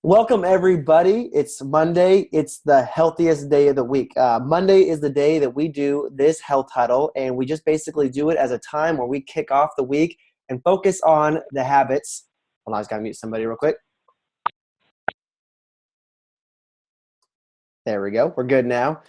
Welcome, everybody. It's Monday. It's the healthiest day of the week. Monday is the day that we do this health huddle, and we just basically do it as a time where we kick off the week and focus on the habits. Hold on, I just got to mute somebody real quick. There we go. We're good now.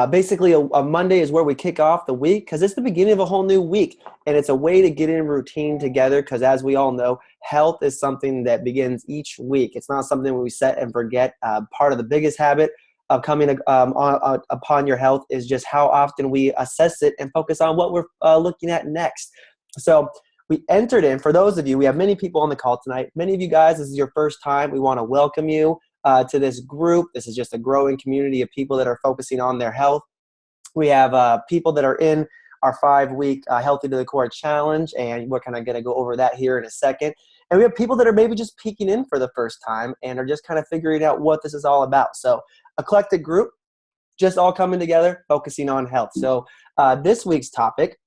Basically, a Monday is where we kick off the week because it's the beginning of a whole new week. And it's a way to get in routine together because, as we all know, health is something that begins each week. It's not something we set and forget. Part of the biggest habit of coming upon your health is just how often we assess it and focus on what we're looking at next. So we entered in, for those of you, we have many people on the call tonight. Many of you guys, this is your first time. We want to welcome you to this group. This is just a growing community of people that are focusing on their health. We have people that are in our 5-week Healthy to the Core challenge, and we're kind of going to go over that here in a second. And we have people that are maybe just peeking in for the first time and are just kind of figuring out what this is all about. So eclectic group, just all coming together, focusing on health. So this week's topic,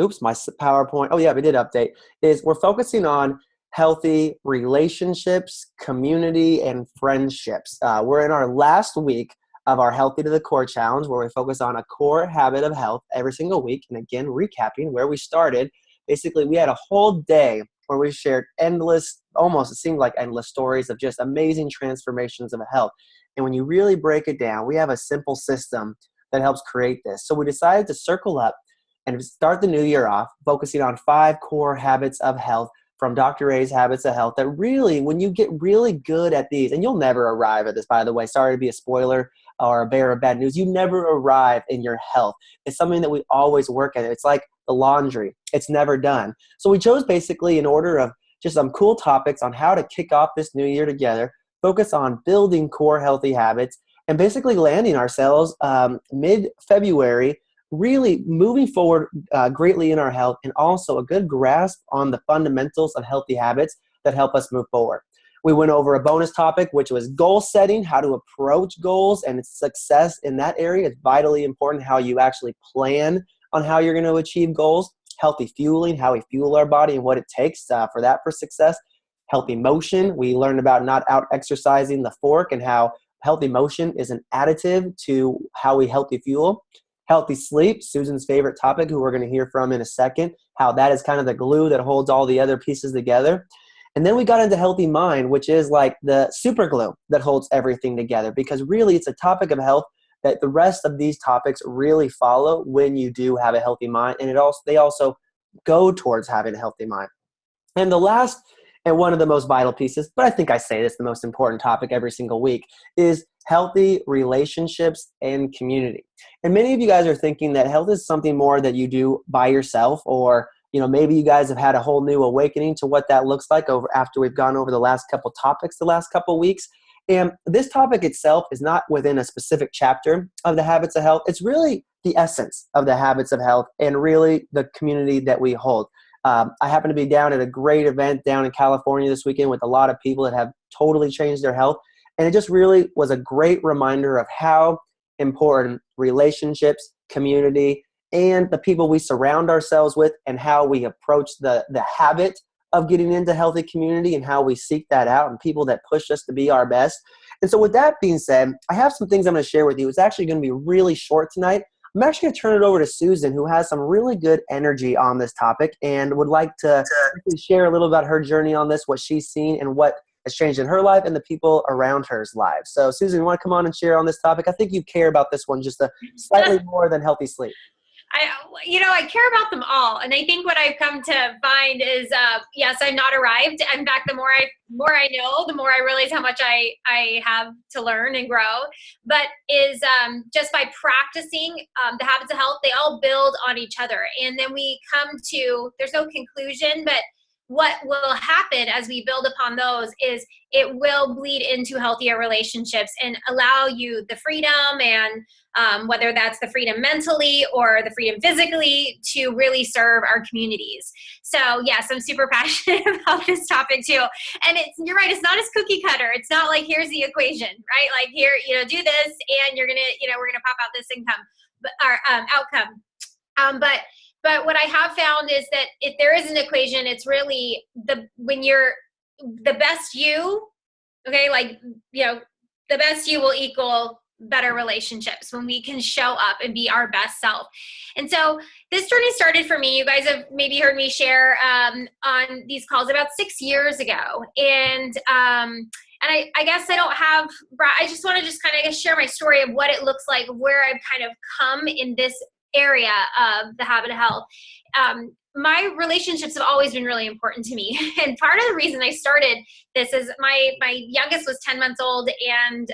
oops, my PowerPoint, oh yeah, we did update, is we're focusing on healthy relationships, community, and friendships. We're in our last week of our Healthy to the Core challenge, where we focus on a core habit of health every single week. And again, recapping where we started, basically we had a whole day where we shared endless, almost it seemed like endless stories of just amazing transformations of health. And when you really break it down, we have a simple system that helps create this. So we decided to circle up and start the new year off focusing on 5 core habits of health from Dr. A's Habits of Health that really, when you get really good at these, and you'll never arrive at this, by the way, sorry to be a spoiler or a bearer of bad news, you never arrive in your health. It's something that we always work at. It's like the laundry. It's never done. So we chose basically in order of just some cool topics on how to kick off this new year together, focus on building core healthy habits, and basically landing ourselves mid-February really moving forward greatly in our health, and also a good grasp on the fundamentals of healthy habits that help us move forward. We went over a bonus topic, which was goal setting, how to approach goals, and success in that area. It's vitally important how you actually plan on how you're going to achieve goals. Healthy fueling, how we fuel our body and what it takes for success. Healthy motion, we learned about not out exercising the fork and how healthy motion is an additive to how we healthy fuel. Healthy sleep, Susan's favorite topic, who we're going to hear from in a second, how that is kind of the glue that holds all the other pieces together. And then we got into healthy mind, which is like the super glue that holds everything together, because really it's a topic of health that the rest of these topics really follow when you do have a healthy mind, and they also go towards having a healthy mind. And the last and one of the most vital pieces, but I think I say this the most important topic every single week, is healthy relationships and community. And many of you guys are thinking that health is something more that you do by yourself, or maybe you guys have had a whole new awakening to what that looks like after we've gone over the last couple topics the last couple weeks. And this topic itself is not within a specific chapter of the habits of health. It's really the essence of the habits of health and really the community that we hold. I happen to be down at a great event down in California this weekend with a lot of people that have totally changed their health. And it just really was a great reminder of how important relationships, community, and the people we surround ourselves with, and how we approach the habit of getting into healthy community and how we seek that out, and people that push us to be our best. And so with that being said, I have some things I'm going to share with you. It's actually going to be really short tonight. I'm actually going to turn it over to Susan, who has some really good energy on this topic and would like to share a little about her journey on this, what she's seen and what has changed in her life and the people around her's lives. So Susan, you want to come on and share on this topic? I think you care about this one just a slightly more than healthy sleep. I care about them all. And I think what I've come to find is, yes, I'm not arrived. In fact, the more I know, the more I realize how much I have to learn and grow. But is just by practicing the habits of health, they all build on each other. And then we come to, there's no conclusion, but what will happen as we build upon those is it will bleed into healthier relationships and allow you the freedom, and whether that's the freedom mentally or the freedom physically, to really serve our communities. So yes, I'm super passionate about this topic too. And you're right, it's not as cookie cutter. It's not like, here's the equation, right? Like here, do this and we're gonna pop out this income, outcome. But what I have found is that if there is an equation, it's really when you're the best you Okay. Like, you know, the best you will equal better relationships when we can show up and be our best self. And so this journey started for me. You guys have maybe heard me share on these calls about 6 years ago. And I guess I don't have, I just want to just kind of share my story of what it looks like, where I've kind of come in this area of the habit of health. My relationships have always been really important to me. And part of the reason I started this is my youngest was 10 months old, and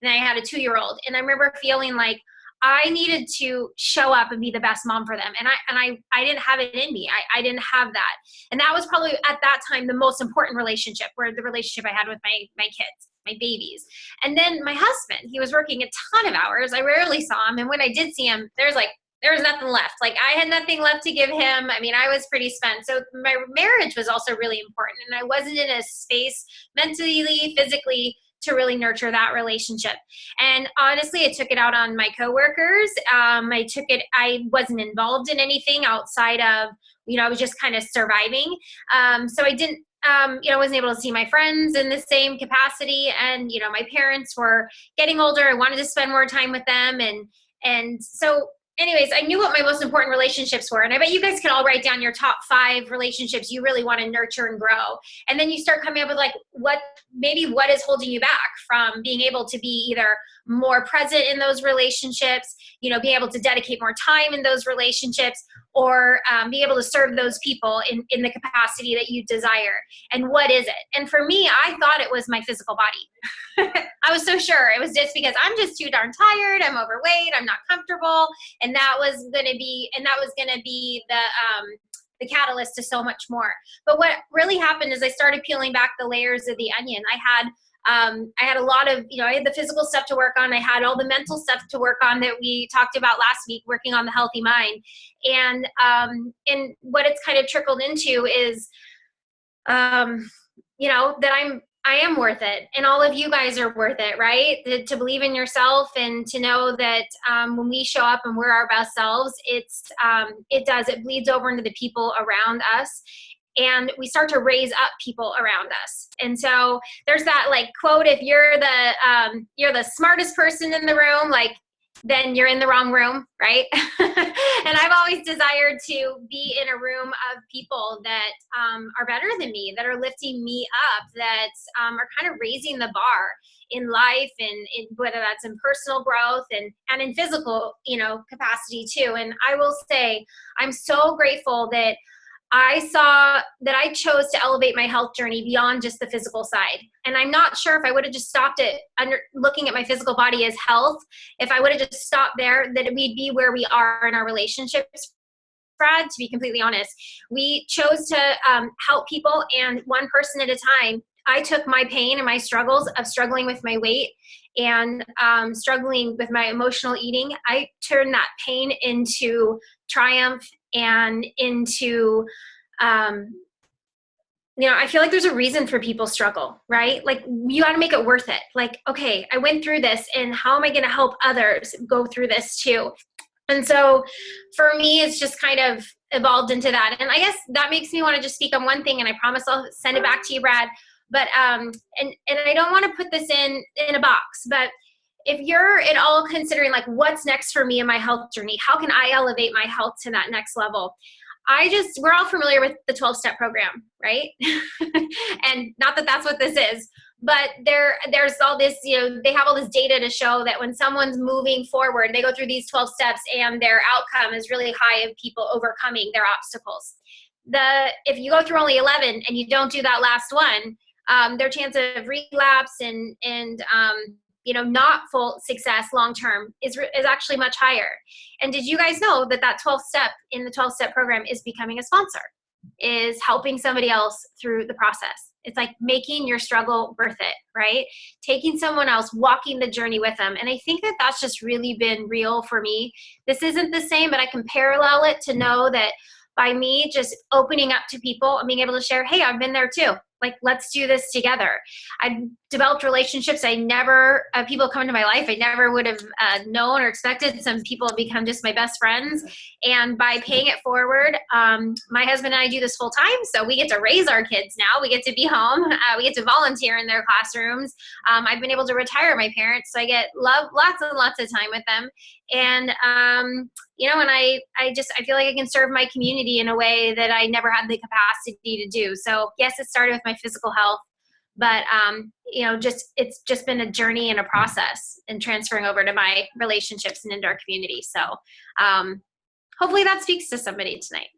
I had a 2-year-old. And I remember feeling like I needed to show up and be the best mom for them. And I didn't have it in me. I didn't have that. And that was probably at that time the most important relationship, where the relationship I had with my kids, my babies. And then my husband, he was working a ton of hours. I rarely saw him. And when I did see him, there was nothing left. Like, I had nothing left to give him. I mean, I was pretty spent. So my marriage was also really important. And I wasn't in a space mentally, physically, to really nurture that relationship. And honestly, I took it out on my coworkers. I wasn't involved in anything outside of, I was just kind of surviving. So I didn't, wasn't able to see my friends in the same capacity. And, my parents were getting older. I wanted to spend more time with them. And so anyways, I knew what my most important relationships were. And I bet you guys could all write down your top 5 relationships you really want to nurture and grow. And then you start coming up with like, what is holding you back from being able to be either more present in those relationships, be able to dedicate more time in those relationships, or be able to serve those people in the capacity that you desire. And what is it? And for me, I thought it was my physical body. I was so sure it was just because I'm just too darn tired. I'm overweight. I'm not comfortable. And that was going to be the catalyst to so much more. But what really happened is I started peeling back the layers of the onion. I had a lot of, I had the physical stuff to work on. I had all the mental stuff to work on that we talked about last week, working on the healthy mind. And what it's kind of trickled into is, that I am worth it, and all of you guys are worth it, right? To believe in yourself and to know that when we show up and we're our best selves, it bleeds over into the people around us, and we start to raise up people around us. And so there's that like quote: if you're the smartest person in the room, like, then you're in the wrong room, right? And I've always desired to be in a room of people that are better than me, that are lifting me up, that are kind of raising the bar in life, and whether that's in personal growth and in physical, capacity too. And I will say, I'm so grateful that I saw that I chose to elevate my health journey beyond just the physical side. And I'm not sure if I would have just stopped it looking at my physical body as health, if I would have just stopped there, that we'd be where we are in our relationships. Brad, to be completely honest, we chose to help people, and one person at a time. I took my pain and my struggles of struggling with my weight and struggling with my emotional eating. I turned that pain into triumph and into, I feel like there's a reason for people struggle, right? Like, you got to make it worth it. Like, okay, I went through this, and how am I going to help others go through this too? And so for me, it's just kind of evolved into that. And I guess that makes me want to just speak on one thing, and I promise I'll send it back to you, Brad. But, and I don't want to put this in a box, but if you're at all considering like, what's next for me in my health journey, how can I elevate my health to that next level? We're all familiar with the 12-step program, right? And not that that's what this is, but there's all this, they have all this data to show that when someone's moving forward, they go through these 12 steps and their outcome is really high of people overcoming their obstacles. If you go through only 11 and you don't do that last one, their chance of relapse and not full success long-term is actually much higher. And did you guys know that 12th step in the 12-step program is becoming a sponsor, is helping somebody else through the process? It's like making your struggle worth it, right? Taking someone else, walking the journey with them. And I think that that's just really been real for me. This isn't the same, but I can parallel it to know that by me just opening up to people and being able to share, hey, I've been there too. like, let's do this together. I developed relationships. I never, people come into my life I never would have known or expected. Some people have become just my best friends. And by paying it forward, my husband and I do this full time. So we get to raise our kids now. We get to be home. We get to volunteer in their classrooms. I've been able to retire my parents. So I get lots and lots of time with them. And, and I feel like I can serve my community in a way that I never had the capacity to do. So yes, it started with my physical health, but, it's just been a journey and a process and transferring over to my relationships and into our community. So, hopefully that speaks to somebody tonight.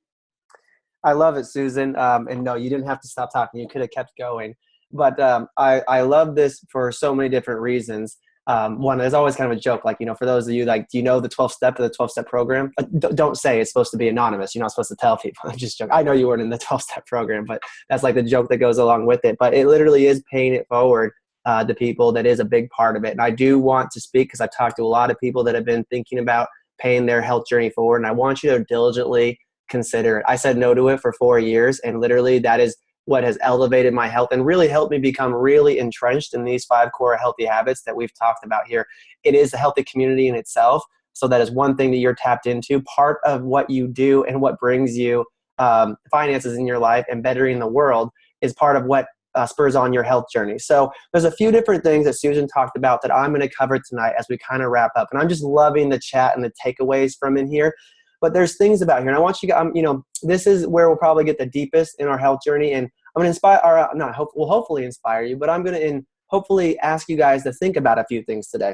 I love it, Susan. And no, you didn't have to stop talking. You could have kept going. But I love this for so many different reasons. One, there's always kind of a joke, like, for those of you, like, do you know the 12-step of the 12-step program? Don't say it's supposed to be anonymous. You're not supposed to tell people. I'm just joking. I know you weren't in the 12-step program, but that's like the joke that goes along with it. But it literally is paying it forward to people. That is a big part of it. And I do want to speak because I've talked to a lot of people that have been thinking about paying their health journey forward. And I want you to diligently consider it. I said no to it for 4 years. And literally that is what has elevated my health and really helped me become really entrenched in these 5 core healthy habits that we've talked about here. It is a healthy community in itself. So that is one thing that you're tapped into. Part of what you do and what brings you finances in your life and bettering the world is part of what spurs on your health journey. So there's a few different things that Susan talked about that I'm going to cover tonight as we kind of wrap up. And I'm just loving the chat and the takeaways from in here. But there's things about here. And I want you to, this is where we'll probably get the deepest in our health journey. And I'm going to inspire, or we'll hopefully inspire you, but I'm going to hopefully ask you guys to think about a few things today.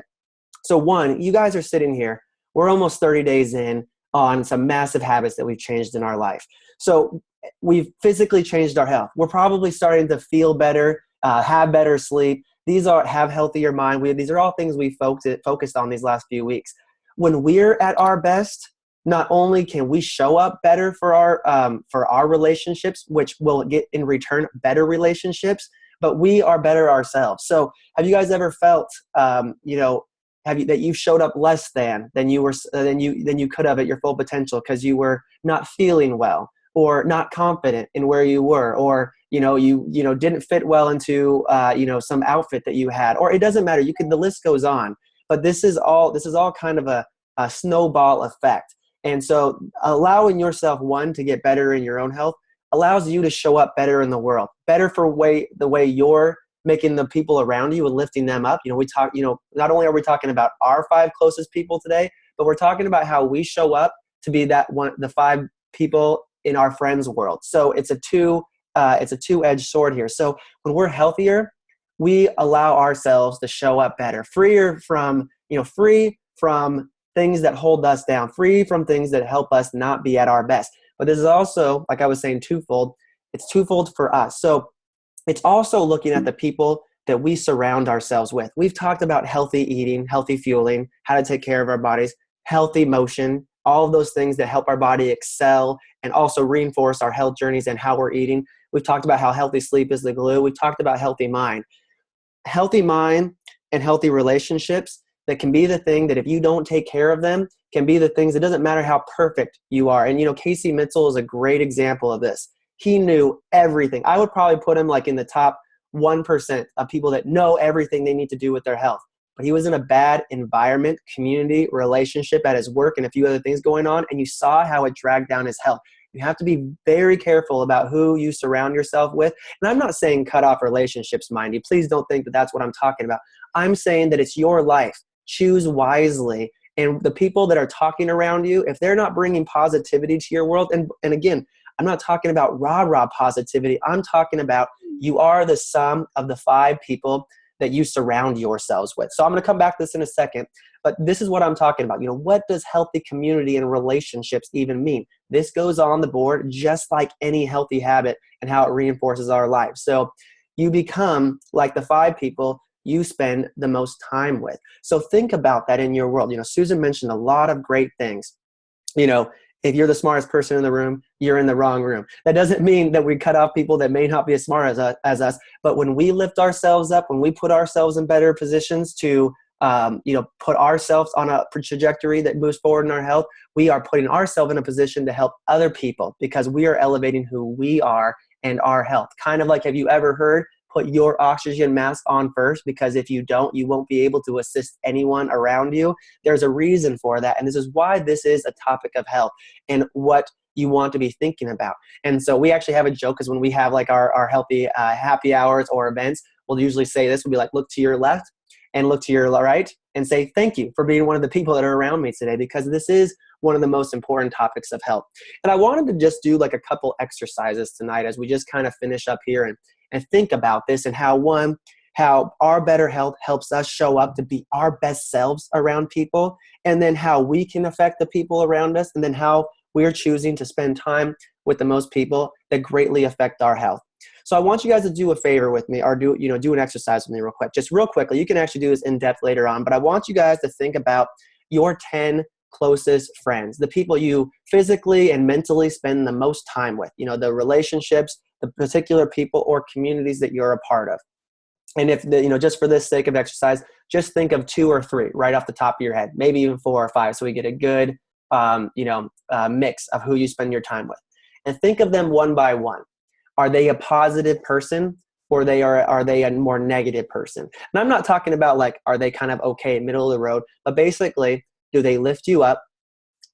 So one, you guys are sitting here. We're almost 30 days in on some massive habits that we've changed in our life. So we've physically changed our health. We're probably starting to feel better, have better sleep. Have healthier mind. These are all things we focused on these last few weeks. When we're at our best, not only can we show up better for our relationships, which will get in return better relationships, but we are better ourselves. So have you guys ever felt, that you showed up less than you could have at your full potential because you were not feeling well or not confident in where you were, or you didn't fit well into some outfit that you had, or it doesn't matter. The list goes on, but this is all kind of a snowball effect. And so allowing yourself, one, to get better in your own health allows you to show up better in the world, better for the way you're making the people around you and lifting them up. We talk, not only are we talking about our 5 closest people today, but we're talking about how we show up to be the 5 people in our friends' world. So it's a two-edged sword here. So when we're healthier, we allow ourselves to show up better, free from things that hold us down, free from things that help us not be at our best. But this is also, like I was saying, twofold. It's twofold for us. So it's also looking at the people that we surround ourselves with. We've talked about healthy eating, healthy fueling, how to take care of our bodies, healthy motion, all of those things that help our body excel and also reinforce our health journeys and how we're eating. We've talked about how healthy sleep is the glue. We've talked about healthy mind. Healthy mind and healthy relationships, that can be the thing that if you don't take care of them, can be the things. It doesn't matter how perfect you are. And, Casey Mitchell is a great example of this. He knew everything. I would probably put him like in the top 1% of people that know everything they need to do with their health. But he was in a bad environment, community, relationship at his work, and a few other things going on. And you saw how it dragged down his health. You have to be very careful about who you surround yourself with. And I'm not saying cut off relationships, mind you. Please don't think that that's what I'm talking about. I'm saying that it's your life. Choose wisely. And the people that are talking around you, if they're not bringing positivity to your world, and again, I'm not talking about rah-rah positivity. I'm talking about you are the sum of the 5 people that you surround yourselves with. So I'm going to come back to this in a second, but this is what I'm talking about. What does healthy community and relationships even mean? This goes on the board just like any healthy habit and how it reinforces our life. So you become like the 5 people you spend the most time with. So think about that in your world. Susan mentioned a lot of great things. If you're the smartest person in the room, you're in the wrong room. That doesn't mean that we cut off people that may not be as smart as us. But when we lift ourselves up, when we put ourselves in better positions to, put ourselves on a trajectory that moves forward in our health, we are putting ourselves in a position to help other people because we are elevating who we are and our health. Kind of like, have you ever heard, put your oxygen mask on first, because if you don't, you won't be able to assist anyone around you. There's a reason for that. And this is why this is a topic of health and what you want to be thinking about. And so we actually have a joke, because when we have like our healthy happy hours or events, we'll usually say this. We'll be like, look to your left and look to your right and say, thank you for being one of the people that are around me today, because this is one of the most important topics of health. And I wanted to just do like a couple exercises tonight as we just kind of finish up here and think about this, and how our better health helps us show up to be our best selves around people, and then how we can affect the people around us, and then how we're choosing to spend time with the most people that greatly affect our health. So I want you guys to do a favor with me, or do an exercise with me real quick. Just real quickly. You can actually do this in depth later on, but I want you guys to think about your 10 closest friends, the people you physically and mentally spend the most time with, the relationships, the particular people or communities that you're a part of. And if just for this sake of exercise, just think of 2 or 3 right off the top of your head, maybe even 4 or 5, so we get a good mix of who you spend your time with. And think of them one by one. Are they a positive person, or are they a more negative person? And I'm not talking about like, are they kind of okay, middle of the road, but basically, do they lift you up,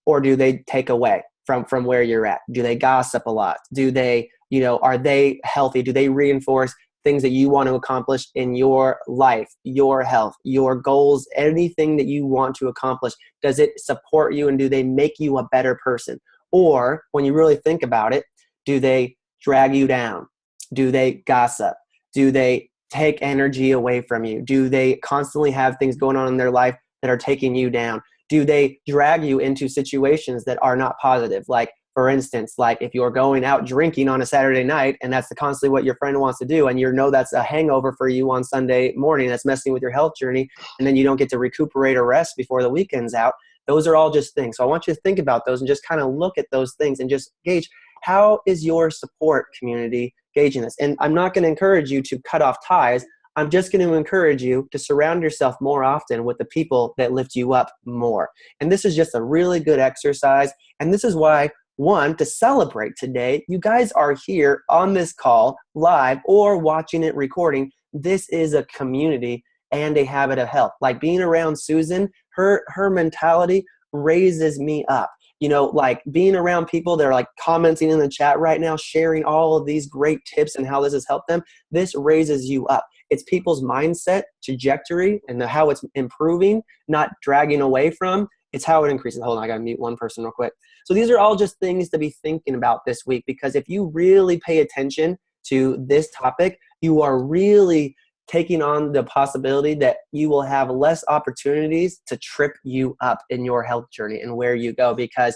or do they take away from where you're at? Do they gossip a lot? Do they, are they healthy? Do they reinforce things that you want to accomplish in your life, your health, your goals, anything that you want to accomplish? Does it support you, and do they make you a better person? Or when you really think about it, do they drag you down? Do they gossip? Do they take energy away from you? Do they constantly have things going on in their life that are taking you down? Do they drag you into situations that are not positive? Like, for instance, like if you're going out drinking on a Saturday night, and that's constantly what your friend wants to do, and that's a hangover for you on Sunday morning, that's messing with your health journey, and then you don't get to recuperate or rest before the weekend's out. Those are all just things. So I want you to think about those and just kind of look at those things and just gauge, how is your support community gauging this? And I'm not going to encourage you to cut off ties. I'm just going to encourage you to surround yourself more often with the people that lift you up more. And this is just a really good exercise. And this is why, one, to celebrate today, you guys are here on this call live or watching it recording. This is a community and a habit of health. Like being around Susan, her mentality raises me up. Like being around people that are like commenting in the chat right now, sharing all of these great tips and how this has helped them. This raises you up. It's people's mindset, trajectory, and how it's improving, not dragging away from. It's how it increases. Hold on, I got to mute one person real quick. So these are all just things to be thinking about this week, because if you really pay attention to this topic, you are really taking on the possibility that you will have less opportunities to trip you up in your health journey and where you go. Because,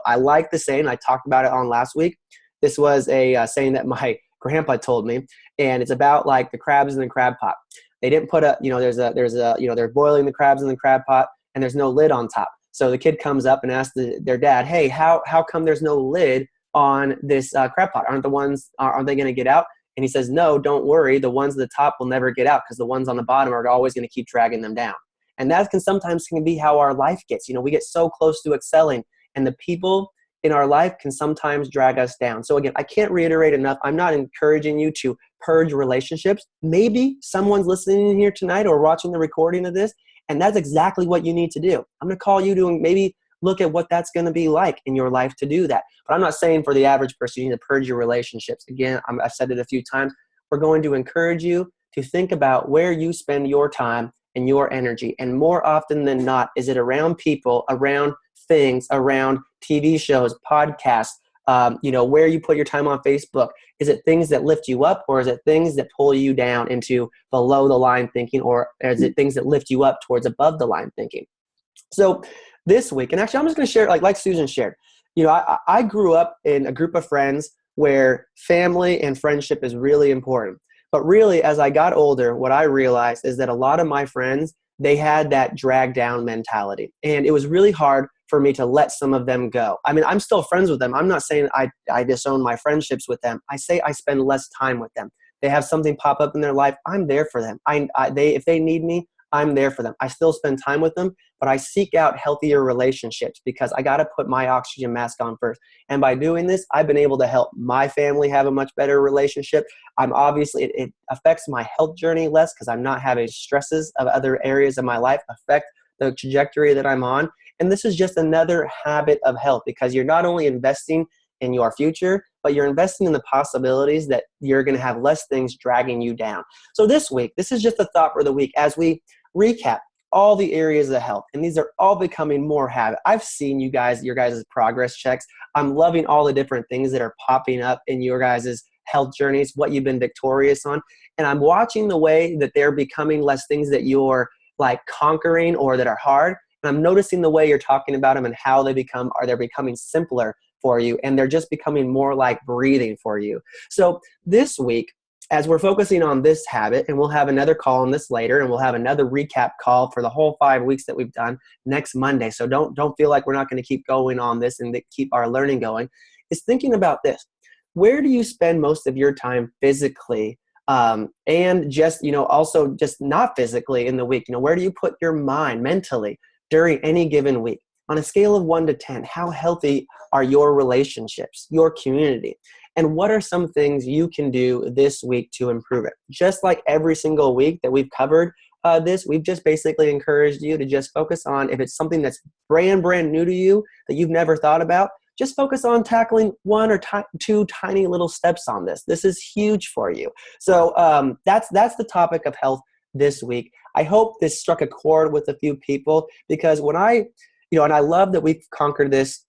I like the saying, I talked about it on last week. This was a saying that my grandpa told me, and it's about like the crabs in the crab pot. They didn't put they're boiling the crabs in the crab pot, and there's no lid on top. So the kid comes up and asks their dad, hey, how come there's no lid on this crab pot? Aren't they going to get out? And he says, no, don't worry. The ones at the top will never get out, because the ones on the bottom are always going to keep dragging them down. And that can sometimes be how our life gets. We get so close to excelling, and the people in our life can sometimes drag us down. So again, I can't reiterate enough. I'm not encouraging you to purge relationships. Maybe someone's listening in here tonight or watching the recording of this, and that's exactly what you need to do. I'm going to call you to maybe look at what that's going to be like in your life to do that. But I'm not saying for the average person you need to purge your relationships. Again, I've said it a few times. We're going to encourage you to think about where you spend your time and your energy. And more often than not, is it around people, around things, around TV shows, podcasts, where you put your time on Facebook? Is it things that lift you up, or is it things that pull you down into below the line thinking, or is it things that lift you up towards above the line thinking? So this week, and actually I'm just going to share, like Susan shared, I grew up in a group of friends where family and friendship is really important. But really, as I got older, what I realized is that a lot of my friends, they had that drag down mentality. And it was really hard for me to let some of them go. I mean, I'm still friends with them. I'm not saying I disown my friendships with them. I say I spend less time with them. They have something pop up in their life, I'm there for them. If they need me, I'm there for them. I still spend time with them, but I seek out healthier relationships because I got to put my oxygen mask on first. And by doing this, I've been able to help my family have a much better relationship. I'm obviously, it affects my health journey less because I'm not having stresses of other areas of my life affect the trajectory that I'm on. And this is just another habit of health because you're not only investing in your future, but you're investing in the possibilities that you're going to have less things dragging you down. So this week, this is just a thought for the week as we recap all the areas of health, and these are all becoming more habit. I've seen your guys' progress checks. I'm loving all the different things that are popping up in your guys' health journeys, what you've been victorious on, and I'm watching the way that they're becoming less things that you're like conquering or that are hard. And I'm noticing the way you're talking about them and how they're becoming simpler for you, and they're just becoming more like breathing for you. So this week, as we're focusing on this habit, and we'll have another call on this later, and we'll have another recap call for the whole 5 weeks that we've done next Monday. So don't feel like we're not going to keep going on this and keep our learning going. Is thinking about this. Where do you spend most of your time physically? And just, also just not physically in the week? Where do you put your mind mentally during any given week? On a scale of 1 to 10, how healthy are your relationships, your community? And what are some things you can do this week to improve it? Just like every single week that we've covered this, we've just basically encouraged you to just focus on, if it's something that's brand new to you that you've never thought about, just focus on tackling 1 or 2 tiny little steps on this. This is huge for you. So that's the topic of health this week. I hope this struck a chord with a few people, because when and I love that we've conquered this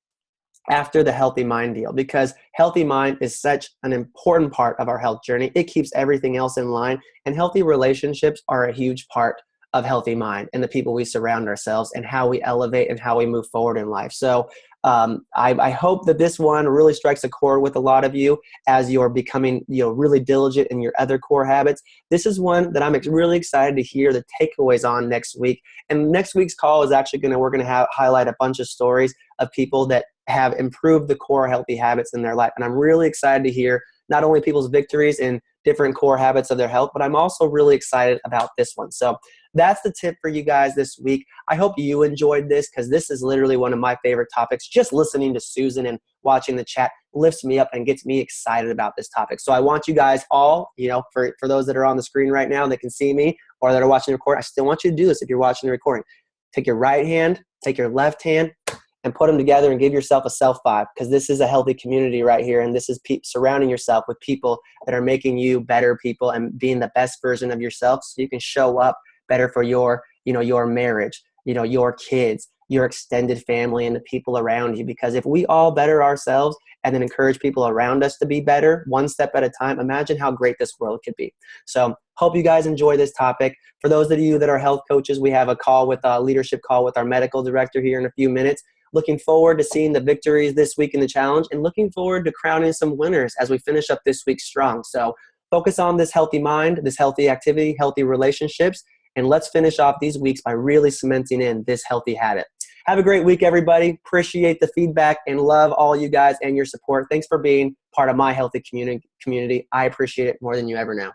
after the healthy mind deal, because healthy mind is such an important part of our health journey. It keeps everything else in line, and healthy relationships are a huge part of healthy mind and the people we surround ourselves and how we elevate and how we move forward in life. So I hope that this one really strikes a chord with a lot of you as you're becoming really diligent in your other core habits. This is one that I'm really excited to hear the takeaways on next week. And next week's call is actually we're going to highlight a bunch of stories of people that have improved the core healthy habits in their life. And I'm really excited to hear not only people's victories in different core habits of their health, but I'm also really excited about this one. So that's the tip for you guys this week. I hope you enjoyed this, because this is literally one of my favorite topics. Just listening to Susan and watching the chat lifts me up and gets me excited about this topic. So I want you guys all, for those that are on the screen right now that can see me or that are watching the recording, I still want you to do this if you're watching the recording. Take your right hand, take your left hand, and put them together and give yourself a self five, because this is a healthy community right here. And this is surrounding yourself with people that are making you better people and being the best version of yourself, so you can show up better for your marriage, your kids, your extended family, and the people around you. Because if we all better ourselves and then encourage people around us to be better, one step at a time, imagine how great this world could be. So hope you guys enjoy this topic. For those of you that are health coaches, we have a leadership call with our medical director here in a few minutes. Looking forward to seeing the victories this week in the challenge, and looking forward to crowning some winners as we finish up this week strong. So focus on this healthy mind, this healthy activity, healthy relationships, and let's finish off these weeks by really cementing in this healthy habit. Have a great week, everybody. Appreciate the feedback and love all you guys and your support. Thanks for being part of my healthy community. I appreciate it more than you ever know.